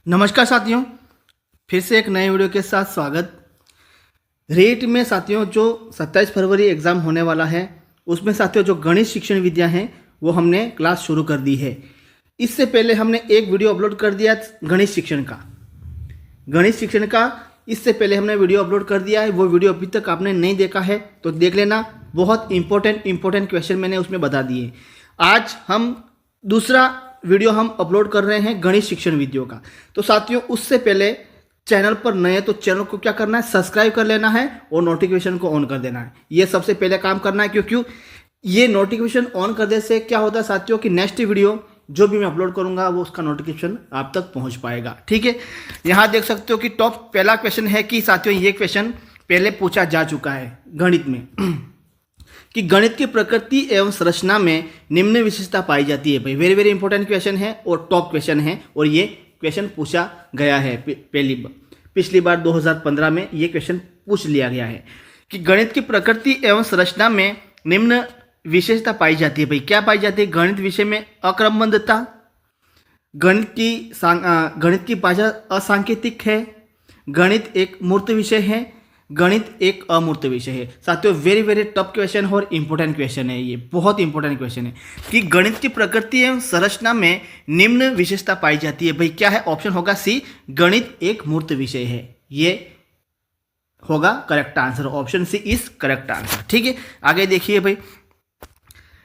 नमस्कार साथियों, फिर से एक नए वीडियो के साथ स्वागत। रेट में साथियों जो 27 फरवरी एग्ज़ाम होने वाला है उसमें साथियों जो गणित शिक्षण विद्या है वो हमने क्लास शुरू कर दी है। इससे पहले हमने एक वीडियो अपलोड कर दिया गणित शिक्षण का इससे पहले हमने वीडियो अपलोड कर दिया है। वो वीडियो अभी तक आपने नहीं देखा है तो देख लेना। बहुत इंपॉर्टेंट क्वेश्चन मैंने उसमें बता दिए। आज हम दूसरा वीडियो हम अपलोड कर रहे हैं गणित शिक्षण विद्या का। तो साथियों उससे पहले चैनल पर नए तो चैनल को क्या करना है, सब्सक्राइब कर लेना है और नोटिफिकेशन को ऑन कर देना है। ये सबसे पहले काम करना है, क्योंकि ये नोटिफिकेशन ऑन कर देने से क्या होता है साथियों कि नेक्स्ट वीडियो जो भी मैं अपलोड करूंगा वो उसका नोटिफिकेशन आप तक पहुंच पाएगा। ठीक है, यहाँ देख सकते हो कि टॉप पहला क्वेश्चन है कि साथियों ये क्वेश्चन पहले पूछा जा चुका है गणित में कि गणित की प्रकृति एवं संरचना में निम्न विशेषता पाई जाती है। भाई वेरी इंपॉर्टेंट क्वेश्चन है और टॉप क्वेश्चन है और ये क्वेश्चन पूछा गया है पिछली बार 2015 में ये क्वेश्चन पूछ लिया गया है कि गणित की प्रकृति एवं संरचना में निम्न विशेषता पाई जाती है। भाई क्या पाई जाती है? गणित विषय में अक्रमबद्धता, गणित की भाषा असांकेतिक है, गणित एक मूर्त विषय है, गणित एक अमूर्त विषय है। साथियों वेरी टफ क्वेश्चन और इंपॉर्टेंट क्वेश्चन है। ये बहुत इंपॉर्टेंट क्वेश्चन है कि गणित की प्रकृति एवं संरचना में निम्न विशेषता पाई जाती है। भाई क्या है? ऑप्शन होगा सी, गणित एक मूर्त विषय है। ये होगा correct answer. Option C is correct answer. ठीक है, आगे देखिए भाई,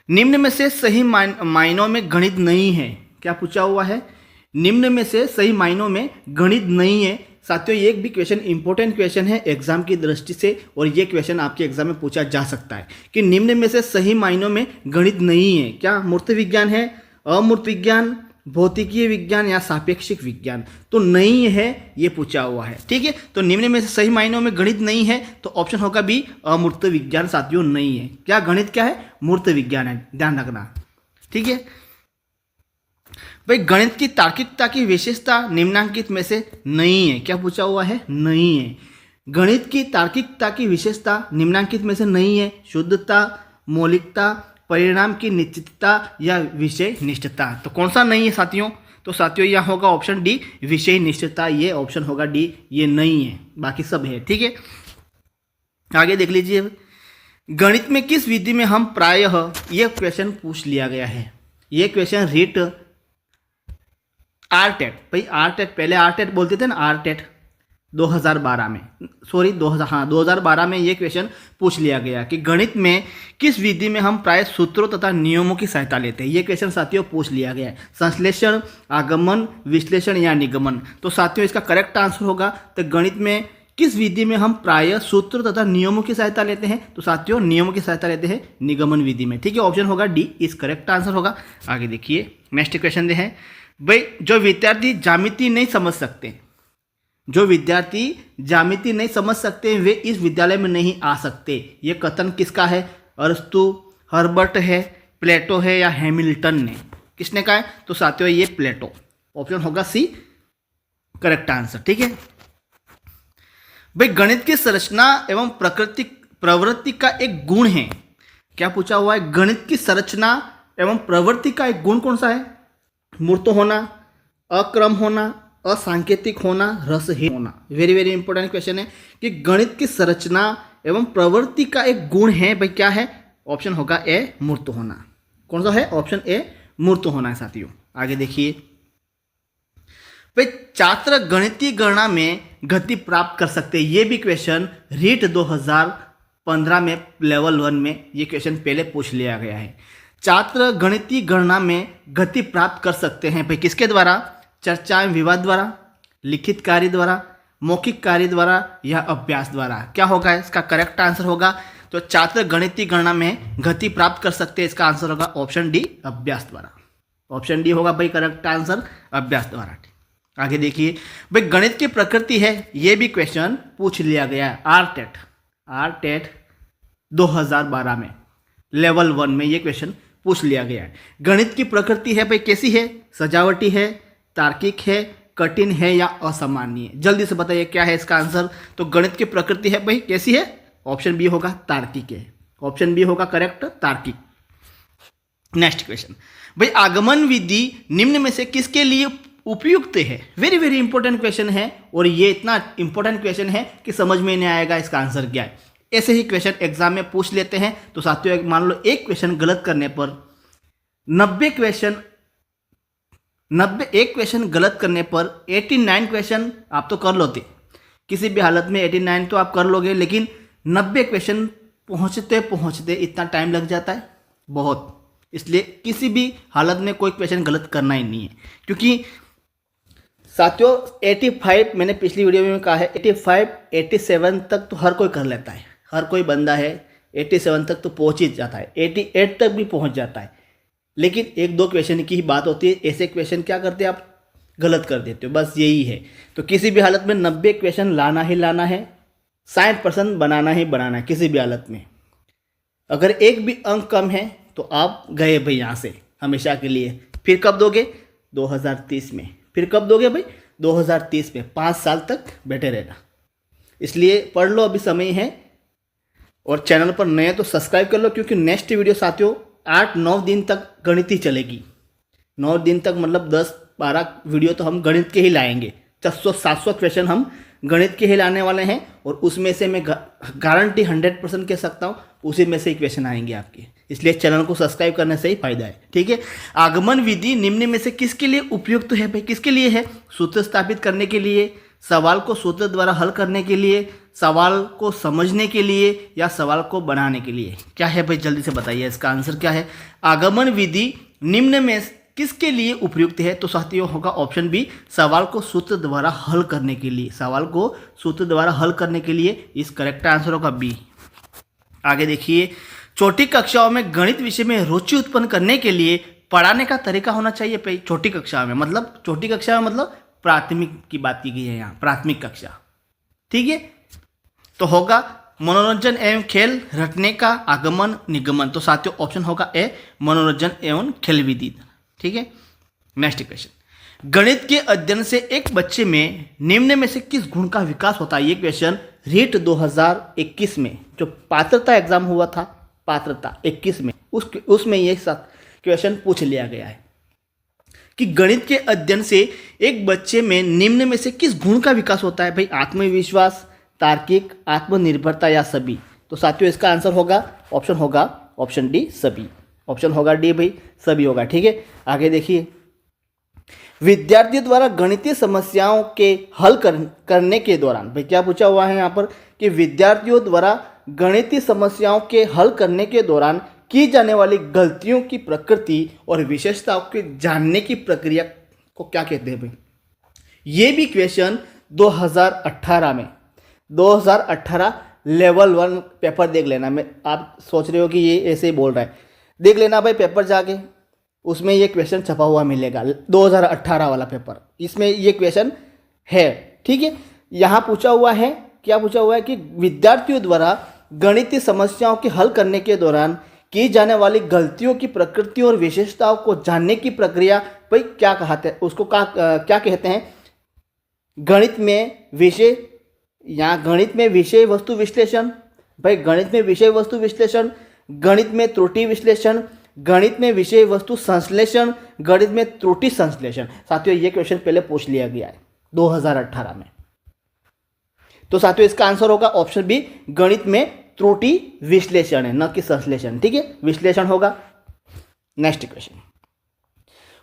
निम्न में से सही मायनों में गणित नहीं है। क्या पूछा हुआ है? निम्न में से सही मायनों में गणित नहीं है। साथियों ये भी क्वेश्चन इंपॉर्टेंट क्वेश्चन है एग्जाम की दृष्टि से और ये क्वेश्चन आपके एग्जाम में पूछा जा सकता है कि निम्न में से सही मायनों में गणित नहीं है। क्या मूर्त विज्ञान है, अमूर्त विज्ञान, भौतिकीय विज्ञान या सापेक्षिक विज्ञान? तो नहीं है, ये पूछा हुआ है। ठीक है, तो निम्न में से सही मायनों में गणित नहीं है तो ऑप्शन होगा बी, अमूर्त विज्ञान। साथियों नहीं है। क्या गणित क्या है? मूर्त विज्ञान है, ध्यान रखना। ठीक है भाई, गणित की तार्किकता की विशेषता निम्नांकित में से नहीं है। क्या पूछा हुआ है? नहीं है। गणित की तार्किकता की विशेषता निम्नांकित में से नहीं है। शुद्धता, मौलिकता, परिणाम की निश्चितता या विषय निष्ठता। तो कौन सा नहीं है साथियों? तो साथियों यहाँ होगा ऑप्शन डी, विषय निष्ठता। ये ऑप्शन होगा डी, ये नहीं है, बाकी सब है। ठीक है, आगे देख लीजिए, गणित में किस विधि में हम प्रायः, ये क्वेश्चन पूछ लिया गया है। ये क्वेश्चन रीट आरटेट, भाई आरटेट पहले आरटेट बोलते थे ना, आरटेट 2012 में, सॉरी 2012 में ये क्वेश्चन पूछ लिया गया कि गणित में किस विधि में हम प्राय सूत्रों तथा नियमों की सहायता लेते हैं। ये क्वेश्चन साथियों पूछ लिया गया है। संश्लेषण, आगमन, विश्लेषण या निगमन? तो साथियों इसका करेक्ट आंसर होगा, तो गणित में किस विधि में हम प्राय सूत्र तथा नियमों की सहायता लेते हैं? तो साथियों नियमों की सहायता लेते हैं निगमन विधि में। ठीक है, ऑप्शन होगा डी इस करेक्ट आंसर होगा। आगे देखिए, नेक्स्ट क्वेश्चन दे है भाई, जो विद्यार्थी ज्यामिति नहीं समझ सकते वे इस विद्यालय में नहीं आ सकते। ये कथन किसका है? अरस्तु, हर्बर्ट है, प्लेटो है या हैमिल्टन ने? किसने कहा है? तो साथियों ये प्लेटो। ऑप्शन होगा सी करेक्ट आंसर। ठीक है भाई, गणित की संरचना एवं प्रवृत्ति का एक गुण है। क्या पूछा हुआ है? गणित की संरचना एवं प्रवृत्ति का एक गुण कौन सा है? मूर्त होना, अक्रम होना, असांकेतिक होना, रसहीन होना। वेरी इंपॉर्टेंट क्वेश्चन है कि गणित की संरचना एवं प्रवृत्ति का एक गुण है। भाई क्या है? ऑप्शन होगा ए, मूर्त होना। कौन सा है? ऑप्शन ए, मूर्त होना है साथियों। आगे देखिए भाई, छात्र गणितीय गणना में गति प्राप्त कर सकते हैं। ये भी क्वेश्चन रीट 2015 में लेवल 1 में ये क्वेश्चन पहले पूछ लिया गया है। छात्र गणितीय गणना में गति प्राप्त कर सकते हैं। भाई किसके द्वारा? चर्चा एवं विवाद द्वारा, लिखित कार्य द्वारा, मौखिक कार्य द्वारा या अभ्यास द्वारा? क्या होगा इसका करेक्ट आंसर? होगा तो छात्र गणितीय गणना में गति प्राप्त कर सकते हैं। इसका आंसर होगा ऑप्शन डी, अभ्यास द्वारा। ऑप्शन डी होगा भाई करेक्ट आंसर, अभ्यास द्वारा। आगे देखिए भाई, गणित की प्रकृति है, ये भी क्वेश्चन पूछ लिया गया है आरटेट 2012 में लेवल 1 में ये क्वेश्चन पूछ लिया गया है। गणित की प्रकृति है भाई कैसी है? सजावटी है, तार्किक है, कठिन है या असामान्य? जल्दी से बताइए क्या है इसका आंसर? तो गणित की प्रकृति है भाई कैसी है? ऑप्शन बी होगा तार्किक है। ऑप्शन बी होगा करेक्ट, तार्किक। नेक्स्ट क्वेश्चन भाई, आगमन विधि निम्न में से किसके लिए उपयुक्त है। वेरी वेरी इंपॉर्टेंट क्वेश्चन है और ये इतना इंपॉर्टेंट क्वेश्चन है कि समझ में नहीं आएगा इसका आंसर क्या है। ऐसे ही क्वेश्चन एग्जाम में पूछ लेते हैं। तो साथियों मान लो एक क्वेश्चन गलत करने पर 91 गलत करने पर 89 क्वेश्चन आप तो कर लोगे, किसी भी हालत में 89 तो आप कर लोगे, लेकिन 90 क्वेश्चन पहुँचते पहुँचते इतना टाइम लग जाता है बहुत। इसलिए किसी भी हालत में कोई क्वेश्चन गलत करना ही नहीं है, क्योंकि साथियों 85 मैंने पिछली वीडियो में कहा है 85 87 तक तो हर कोई कर लेता है, हर कोई बंदा है 87 तक तो पहुंच ही जाता है, 88 तक भी पहुंच जाता है। लेकिन एक दो क्वेश्चन की ही बात होती है, ऐसे क्वेश्चन क्या करते हैं आप गलत कर देते हो, बस यही है। तो किसी भी हालत में 90 क्वेश्चन लाना ही लाना है, 60% बनाना ही बनाना है किसी भी हालत में। अगर एक भी अंक कम है तो आप गए भाई यहाँ से हमेशा के लिए। फिर कब दोगे? 2030 में। फिर कब दोगे भाई? 2030 में। 5 साल तक बैठे रहना। इसलिए पढ़ लो, अभी समय है। और चैनल पर नए तो सब्सक्राइब कर लो, क्योंकि नेक्स्ट वीडियो साथियों 8-9 दिन तक गणित ही चलेगी। 9 दिन तक मतलब 10-12 वीडियो तो हम गणित के ही लाएंगे। 600-700 क्वेश्चन हम गणित के ही लाने वाले हैं, और उसमें से मैं गारंटी 100% कह सकता हूँ उसी में से ही क्वेश्चन आएंगे आपके। इसलिए चैनल को सब्सक्राइब करने से ही फायदा है, ठीक है। आगमन विधि निम्न में से किसके लिए उपयुक्त है भाई? किसके लिए है? सूत्र स्थापित करने के लिए, सवाल को सूत्र द्वारा हल करने के लिए, सवाल को समझने के लिए, या सवाल को बनाने के लिए? क्या है भाई, जल्दी से बताइए इसका आंसर क्या है। आगमन विधि निम्न में किसके लिए उपयुक्त है? तो साथियों होगा ऑप्शन बी, सवाल को सूत्र द्वारा हल करने के लिए। सवाल को सूत्र द्वारा हल करने के लिए इस करेक्ट आंसर होगा बी। आगे देखिए, छोटी कक्षाओं में गणित विषय में रुचि उत्पन्न करने के लिए पढ़ाने का तरीका होना चाहिए भाई। छोटी कक्षा में मतलब, छोटी कक्षा में मतलब प्राथमिक की बात की गई है यहाँ, प्राथमिक कक्षा, ठीक है। तो होगा मनोरंजन एवं खेल रटने का आगमन निगमन। तो साथियों ऑप्शन होगा ए, मनोरंजन एवं खेल विधि, ठीक है। नेक्स्ट क्वेश्चन, गणित के अध्ययन से एक बच्चे में निम्न में से किस गुण का विकास होता है? ये क्वेश्चन रीट 2021 में जो पात्रता एग्जाम हुआ था, पात्रता 21 में, उसमें ये क्वेश्चन पूछ लिया गया है कि गणित के अध्ययन से एक बच्चे में निम्न में से किस गुण का विकास होता है भाई? आत्मविश्वास, तार्किक, आत्मनिर्भरता या सभी? तो साथियों इसका आंसर होगा ऑप्शन डी, सभी। ऑप्शन होगा डी भाई, सभी होगा, ठीक है। आगे देखिए, विद्यार्थियों द्वारा गणितीय समस्याओं के हल करने के दौरान, भाई क्या पूछा हुआ है यहाँ पर कि विद्यार्थियों द्वारा गणितीय समस्याओं के हल करने के दौरान की जाने वाली गलतियों की प्रकृति और विशेषताओं के जानने की प्रक्रिया को क्या कहते हैं भाई? ये भी क्वेश्चन 2018 लेवल 1 पेपर देख लेना। मैं आप सोच रहे हो कि ये ऐसे ही बोल रहा है, देख लेना भाई पेपर जाके, उसमें ये क्वेश्चन छपा हुआ मिलेगा 2018 वाला पेपर, इसमें ये क्वेश्चन है, ठीक है। यहाँ पूछा हुआ है, क्या पूछा हुआ है कि विद्यार्थियों द्वारा गणितीय समस्याओं के हल करने के दौरान की जाने वाली गलतियों की प्रकृति और विशेषताओं को जानने की प्रक्रिया भाई क्या कहते हैं उसको, क्या कहते हैं? गणित में विषय, यहाँ गणित में विषय वस्तु विश्लेषण, भाई गणित में विषय वस्तु विश्लेषण, गणित में त्रुटि विश्लेषण, गणित में विषय वस्तु संश्लेषण, गणित में त्रुटि संश्लेषण। साथियों ये क्वेश्चन पहले पूछ लिया गया है 2018 में। तो साथियों इसका आंसर होगा ऑप्शन बी, गणित में त्रुटि विश्लेषण है, न कि संश्लेषण, ठीक है, विश्लेषण होगा। नेक्स्ट क्वेश्चन,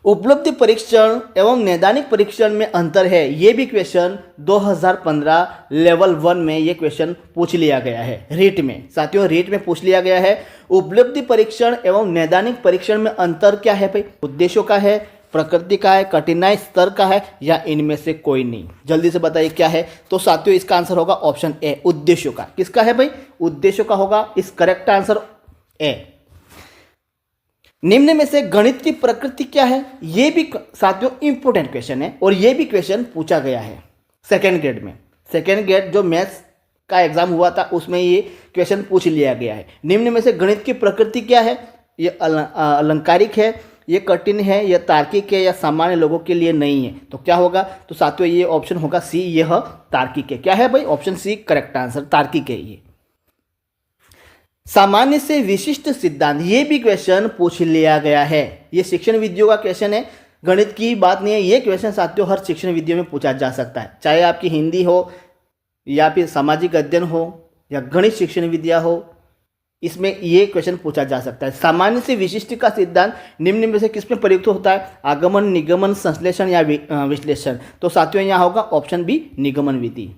उपलब्धि परीक्षण एवं नैदानिक परीक्षण में अंतर है। ये भी क्वेश्चन 2015 लेवल 1 में ये क्वेश्चन पूछ लिया गया है, रीट में। साथियों रीट में पूछ लिया गया है, उपलब्धि परीक्षण एवं नैदानिक परीक्षण में अंतर क्या है भाई? उद्देश्यों का है, प्रकृति का है, कठिनाई स्तर का है, या इनमें से कोई नहीं? जल्दी से बताइए क्या है। तो साथियों इसका आंसर होगा ऑप्शन ए, उद्देश्यों का। किसका है भाई? उद्देश्यों का होगा। इस करेक्ट आंसर ए। निम्न में से गणित की प्रकृति क्या है? ये भी साथियों इंपॉर्टेंट क्वेश्चन है, और ये भी क्वेश्चन पूछा गया है सेकेंड ग्रेड में। सेकेंड ग्रेड जो मैथ्स का एग्जाम हुआ था उसमें ये क्वेश्चन पूछ लिया गया है। निम्न में से गणित की प्रकृति क्या है? ये अलंकारिक है, ये कठिन है, यह तार्किक है, या सामान्य लोगों के लिए नहीं है? तो क्या होगा? तो साथियों ये ऑप्शन होगा सी, यह तार्किक है। क्या है भाई? ऑप्शन सी करेक्ट आंसर, तार्किक है ये। सामान्य से विशिष्ट सिद्धांत, ये भी क्वेश्चन पूछ लिया गया है। ये शिक्षण विधियों का क्वेश्चन है। गणित की बात नहीं है, ये क्वेश्चन साथियों हर शिक्षण विधियों में पूछा जा सकता है, चाहे आपकी हिंदी हो या फिर सामाजिक अध्ययन हो या गणित शिक्षण विद्या हो, इसमें ये क्वेश्चन पूछा जा सकता है। सामान्य से विशिष्ट का सिद्धांत निम्न में से किस में प्रयुक्त होता है? आगमन, निगमन, संश्लेषण या विश्लेषण। तो साथियों यहाँ होगा ऑप्शन बी, निगमन विधि।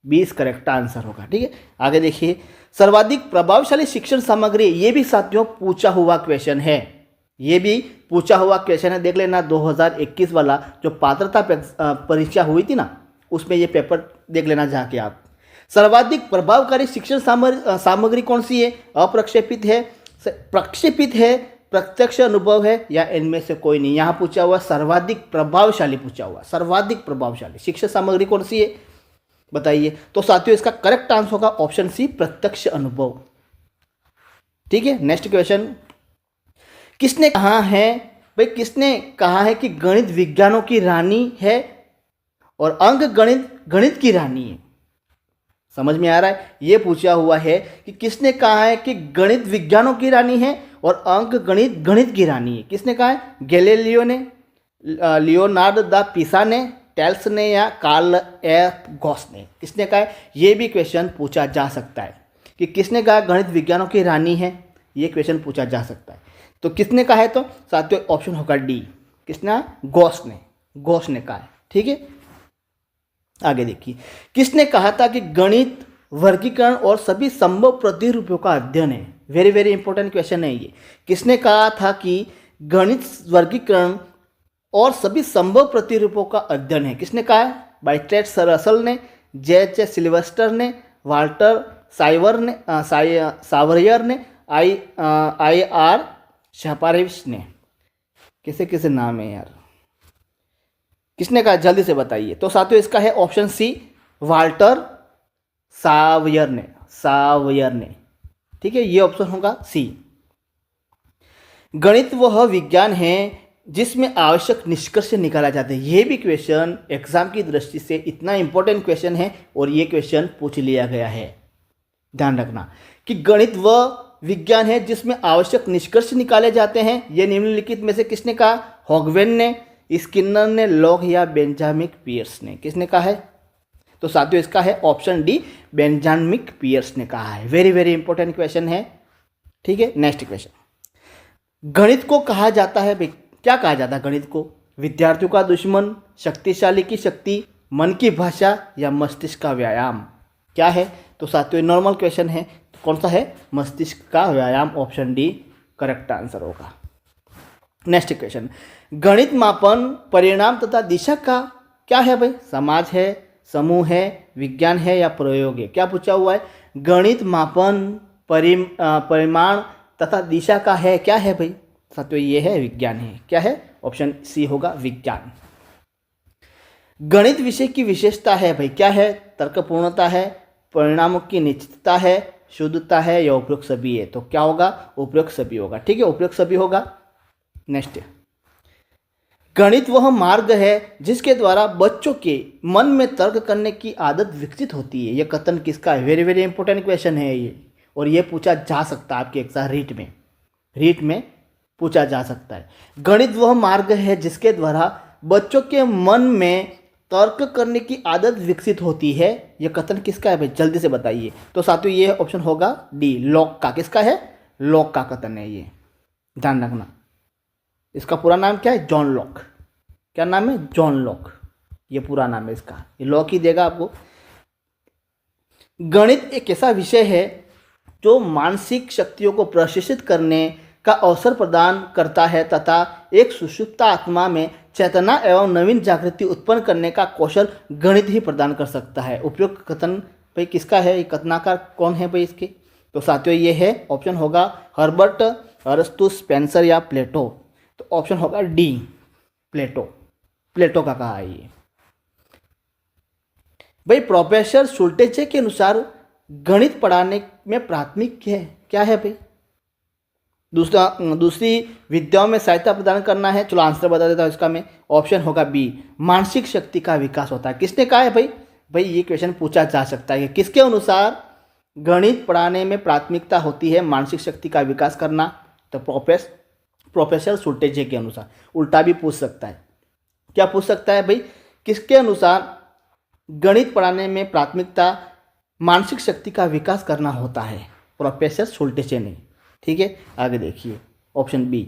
20 करेक्ट आंसर होगा। ठीक है, आगे देखिए, सर्वाधिक प्रभावशाली शिक्षण सामग्री, ये भी साथियों पूछा हुआ क्वेश्चन है, ये भी पूछा हुआ क्वेश्चन है। देख लेना 2021 वाला जो पात्रता परीक्षा हुई थी ना, उसमें ये पेपर देख लेना जाके आप। सर्वाधिक प्रभावकारी शिक्षण सामग्री कौन सी है? अप्रक्षेपित है, प्रक्षेपित है, प्रत्यक्ष अनुभव है या इनमें से कोई नहीं। यहाँ पूछा हुआ सर्वाधिक प्रभावशाली पूछा हुआ, सर्वाधिक प्रभावशाली शिक्षण सामग्री कौन सी है बताइए। तो साथियों इसका करेक्ट आंसर होगा ऑप्शन सी, प्रत्यक्ष अनुभव। ठीक है, नेक्स्ट क्वेश्चन, किसने कहा है भाई, किसने कहा है कि गणित विज्ञानों की रानी है और अंक गणित गणित की रानी है? समझ में आ रहा है? ये पूछा हुआ है कि किसने कहा है कि गणित विज्ञानों की रानी है और अंक गणित गणित की रानी है? किसने कहा है? गैलीलियो ने, लियोनार्डो दा पिसा ने, टेल्स ने या कार्ल एफ गॉस ने? किसने कहा है? ये भी क्वेश्चन पूछा जा सकता है कि किसने कहा गणित विज्ञानों की रानी है, ये क्वेश्चन पूछा जा सकता है। तो किसने कहा है? तो साथियों ऑप्शन होगा डी, किसने? गॉस ने, गॉस ने कहा है। ठीक है, आगे देखिए, किसने कहा था कि गणित वर्गीकरण और सभी संभव प्रतिरूपों का अध्ययन है? वेरी वेरी इंपॉर्टेंट क्वेश्चन है ये। किसने कहा था कि गणित वर्गीकरण और सभी संभव प्रतिरूपों का अध्ययन है? किसने कहा है? बाइट्रेट रसल ने, जे सिल्वेस्टर ने, वाल्टर सावरियर ने, आई आर शापारेविच ने? किसे किसे नाम है यार, किसने कहा जल्दी से बताइए। तो साथियों इसका है ऑप्शन सी, वाल्टर सावयर ने, सावयर ने। ठीक है, ये ऑप्शन होगा सी। गणित वह विज्ञान है जिसमें आवश्यक निष्कर्ष निकाला जाता है। ये भी क्वेश्चन एग्जाम की दृष्टि से इतना इंपॉर्टेंट क्वेश्चन है और ये क्वेश्चन पूछ लिया गया है। ध्यान रखना कि गणित वह विज्ञान है जिसमें आवश्यक निष्कर्ष निकाले जाते हैं। ये निम्नलिखित में से किसने कहा? हॉगवेन ने, स्किनर ने, लॉग या बेंजामिन पियर्स ने? किसने कहा है? तो साथियों इसका है ऑप्शन डी, बेंजामिन पियर्स ने कहा है। वेरी वेरी इंपॉर्टेंट क्वेश्चन है। ठीक है, नेक्स्ट क्वेश्चन, गणित को कहा जाता है, क्या कहा जाता है गणित को? विद्यार्थियों का दुश्मन, शक्तिशाली की शक्ति, मन की भाषा या मस्तिष्क का व्यायाम? क्या है? तो साथियों नॉर्मल क्वेश्चन है, तो कौन सा है? मस्तिष्क का व्यायाम, ऑप्शन डी करेक्ट आंसर होगा। नेक्स्ट क्वेश्चन, गणित मापन, परिणाम तथा दिशा का क्या है भाई? समाज है, समूह है, विज्ञान है या प्रयोग है? क्या पूछा हुआ है? गणित मापन, परिमाण तथा दिशा का है, क्या है भाई? साथियों ये है विज्ञान है। क्या है? ऑप्शन सी होगा विज्ञान। गणित विषय की विशेषता है भाई, क्या है? तर्कपूर्णता है, परिणामों की निश्चितता है, शुद्धता है या उपरोक्त सभी है? तो क्या होगा? उपरोक्त सभी होगा। ठीक है, उपरोक्त सभी होगा। नेक्स्ट, गणित वह मार्ग है जिसके द्वारा बच्चों के मन में तर्क करने की आदत विकसित होती है। यह कथन किसका है? वेरी वेरी इंपॉर्टेंट क्वेश्चन है ये, और ये पूछा जा सकता है आपके एग्जाम रीट में पूछा जा सकता है। गणित वह मार्ग है जिसके द्वारा बच्चों के मन में तर्क करने की आदत विकसित होती है। यह कथन किसका है भाई? जल्दी से बताइए। तो साथियों ये ऑप्शन होगा डी, लॉक का। किसका है? लॉक का कथन है ये, ध्यान रखना। इसका पूरा नाम क्या है? John Locke. क्या नाम है? जॉन लॉक, ये पूरा नाम है इसका। ये लॉक ही देगा आपको। गणित एक ऐसा विषय है जो मानसिक शक्तियों को प्रशिक्षित करने का अवसर प्रदान करता है तथा एक सुषुप्त आत्मा में चेतना एवं नवीन जागृति उत्पन्न करने का कौशल गणित ही प्रदान कर सकता है। उपयुक्त कथन भाई किसका है? ये कथनाकार कौन है भाई इसके? तो साथियों ये है, ऑप्शन होगा हर्बर्ट, अरस्तु, स्पेंसर या प्लेटो? तो ऑप्शन होगा डी, प्लेटो। प्लेटो का कहा है ये भाई। प्रोफेसर शुल्टेचे के अनुसार गणित पढ़ाने में प्राथमिक क्या है भाई? दूसरी विद्याओं में सहायता प्रदान करना है। चलो आंसर बता देता हूँ इसका मैं। ऑप्शन होगा बी, मानसिक शक्ति का विकास होता है। किसने कहा है भाई? भाई ये क्वेश्चन पूछा जा सकता है कि किसके अनुसार गणित पढ़ाने में प्राथमिकता होती है मानसिक शक्ति का विकास करना? तो प्रोफेसर शुल्टेजे के अनुसार। उल्टा भी पूछ सकता है। क्या पूछ सकता है भाई, किसके अनुसार गणित पढ़ाने में प्राथमिकता मानसिक शक्ति का विकास करना होता है? प्रोफेसर शुल्टेजे ने। ठीक है, आगे देखिए ऑप्शन बी,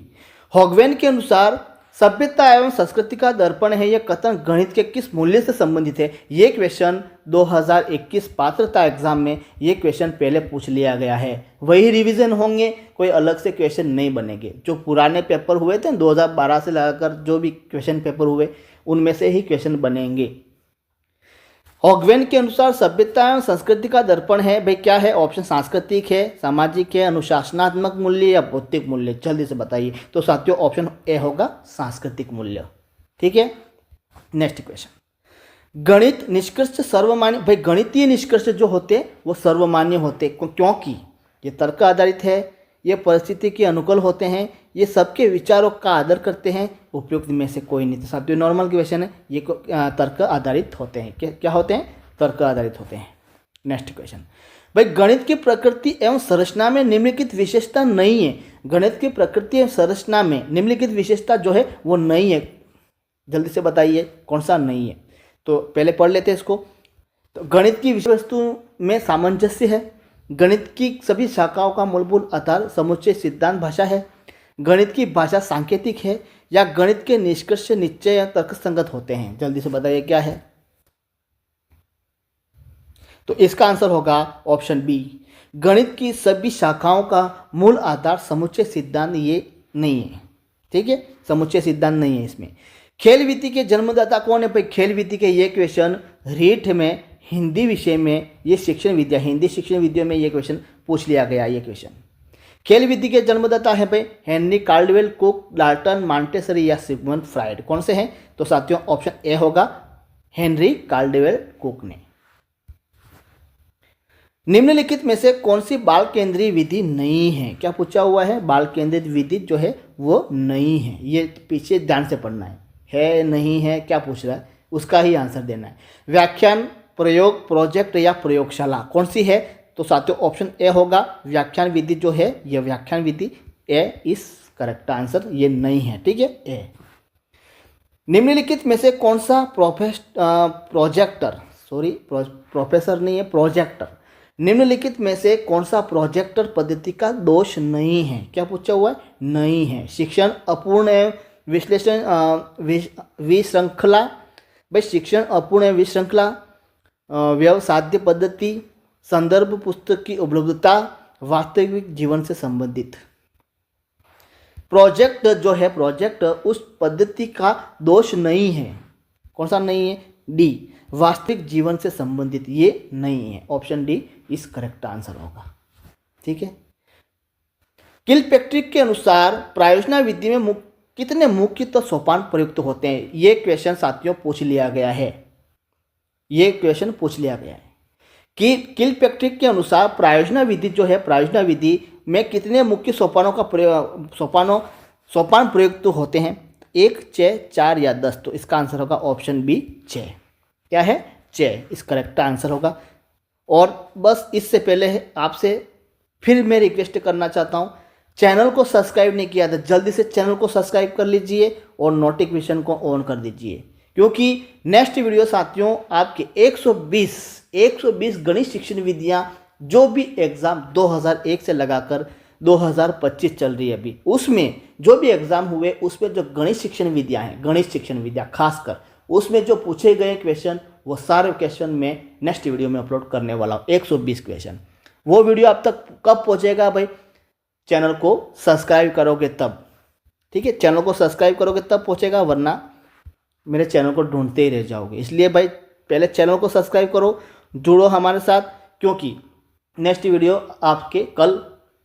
हॉगवेन के अनुसार सभ्यता एवं संस्कृति का दर्पण है, यह कथन गणित के किस मूल्य से संबंधित है? ये क्वेश्चन 2021 पात्रता एग्जाम में ये क्वेश्चन पहले पूछ लिया गया है, वही रिवीजन होंगे, कोई अलग से क्वेश्चन नहीं बनेंगे। जो पुराने पेपर हुए थे 2012 से लगाकर जो भी क्वेश्चन पेपर हुए उनमें से ही क्वेश्चन बनेंगे। हॉगवेन के अनुसार सभ्यता एवं संस्कृति का दर्पण है, भाई क्या है? ऑप्शन सांस्कृतिक है, सामाजिक है, अनुशासनात्मक मूल्य या भौतिक मूल्य? जल्दी से बताइए। तो साथियों ऑप्शन ए होगा सांस्कृतिक मूल्य। ठीक है, नेक्स्ट क्वेश्चन, गणित निष्कर्ष सर्वमान्य, भाई गणितीय निष्कर्ष जो होते हैं वो सर्वमान्य होते, क्योंकि ये तर्क आधारित है, ये परिस्थिति के अनुकूल होते हैं, ये सबके विचारों का आदर करते हैं, उपयुक्त में से कोई नहीं। तो साथियों नॉर्मल क्वेश्चन है, ये तर्क आधारित होते हैं। क्या होते हैं? तर्क आधारित होते हैं। नेक्स्ट क्वेश्चन, भाई गणित की प्रकृति एवं संरचना में निम्नलिखित विशेषता नहीं है। गणित की प्रकृति एवं संरचना में निम्नलिखित विशेषता जो है वो नहीं है, जल्दी से बताइए कौन सा नहीं है? तो पहले पढ़ लेते हैं इसको। तो गणित की विषय वस्तु में सामंजस्य है, गणित की सभी शाखाओं का मूलभूत आधार समुच्चय सिद्धांत भाषा है, गणित की भाषा सांकेतिक है, या गणित के निष्कर्ष निश्चय या तर्कसंगत होते हैं? जल्दी से बताइए क्या है? तो इसका आंसर होगा ऑप्शन बी, गणित की सभी शाखाओं का मूल आधार समुच्चय सिद्धांत ये नहीं है। ठीक है, समुच्चय सिद्धांत नहीं है इसमें। खेल विधि के जन्मदाता कौन है? भाई खेल विधि के ये क्वेश्चन रीट में हिंदी विषय में, ये शिक्षण विद्या, हिंदी शिक्षण विद्या में ये क्वेश्चन पूछ लिया गया। ये क्वेश्चन खेल विधि के जन्मदाता है भाई Henry Caudwell, cook, Dalton, Montessori या सिगमंड फ्राइड? कौन से हैं? तो साथियों ऑप्शन ए होगा हेनरी कार्डवेल कुक ने। निम्नलिखित में से कौन सी बाल केंद्रीय विधि नहीं है? क्या पूछा हुआ है? बाल केंद्रित विधि जो है वो नहीं है। ये पीछे ध्यान से पढ़ना है नहीं है, क्या पूछ रहा है उसका ही आंसर देना है। व्याख्यान, प्रयोग, प्रोजेक्ट या प्रयोगशाला कौन सी है? तो साथियों ऑप्शन ए होगा व्याख्यान विधि जो है, ये व्याख्यान विधि ए इस करेक्ट आंसर, ये नहीं है। ठीक है, ए। निम्नलिखित में से कौन सा प्रोफेसर नहीं है, प्रोजेक्टर। निम्नलिखित में से कौन सा प्रोजेक्टर पद्धति का दोष नहीं है? क्या पूछा हुआ है? नहीं है। शिक्षण अपूर्ण एवं विश्लेषण विश्रृंखला, भाई शिक्षण अपूर्ण एवं विश्रृंखला, व्यवसाध्य पद्धति, संदर्भ पुस्तक की उपलब्धता, वास्तविक जीवन से संबंधित। प्रोजेक्ट जो है, प्रोजेक्ट उस पद्धति का दोष नहीं है। कौन सा नहीं है? डी, वास्तविक जीवन से संबंधित, ये नहीं है। ऑप्शन डी इस करेक्ट आंसर होगा। ठीक है, किलपैट्रिक के अनुसार प्रायोजना विधि में कितने मुख्य सोपान प्रयुक्त होते हैं? ये क्वेश्चन साथियों पूछ लिया गया है। ये क्वेश्चन पूछ लिया गया है कि किलपैट्रिक के अनुसार प्रायोजना विधि जो है, प्रायोजना विधि में कितने मुख्य सोपानों का सोपान प्रयुक्त होते हैं? 1, 6, 4 या 10? तो इसका आंसर होगा ऑप्शन बी 6। क्या है? 6 इस करेक्ट आंसर होगा। और बस इससे पहले आपसे फिर मैं रिक्वेस्ट करना चाहता हूँ, चैनल को सब्सक्राइब नहीं किया था, जल्दी से चैनल को सब्सक्राइब कर लीजिए और नोटिफिकेशन को ऑन कर दीजिए, क्योंकि नेक्स्ट वीडियो साथियों आपके 120 गणित शिक्षण विधियाँ जो भी एग्ज़ाम 2001 से लगाकर 2025 चल रही है अभी, उसमें जो भी एग्ज़ाम हुए उसमें जो गणित शिक्षण विधियाँ हैं, गणित शिक्षण विद्या खासकर उसमें जो पूछे गए क्वेश्चन, वो सारे क्वेश्चन में नेक्स्ट वीडियो में अपलोड करने वाला हूँ। 120 क्वेश्चन। वो वीडियो आप तक कब पहुँचेगा भाई? चैनल को सब्सक्राइब करोगे तब। ठीक है, चैनल को सब्सक्राइब करोगे तब पहुँचेगा, वरना मेरे चैनल को ढूंढते ही रह जाओगे। इसलिए भाई पहले चैनल को सब्सक्राइब करो, जुड़ो हमारे साथ, क्योंकि नेक्स्ट वीडियो आपके कल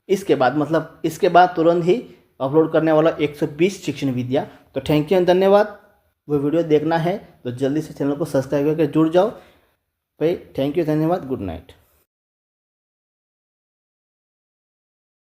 इसके बाद, मतलब इसके बाद तुरंत ही अपलोड करने वाला 120 शिक्षण विद्या। तो थैंक यू, धन्यवाद। वो वीडियो देखना है तो जल्दी से चैनल को सब्सक्राइब करके जुड़ जाओ भाई। थैंक यू, धन्यवाद, गुड नाइट।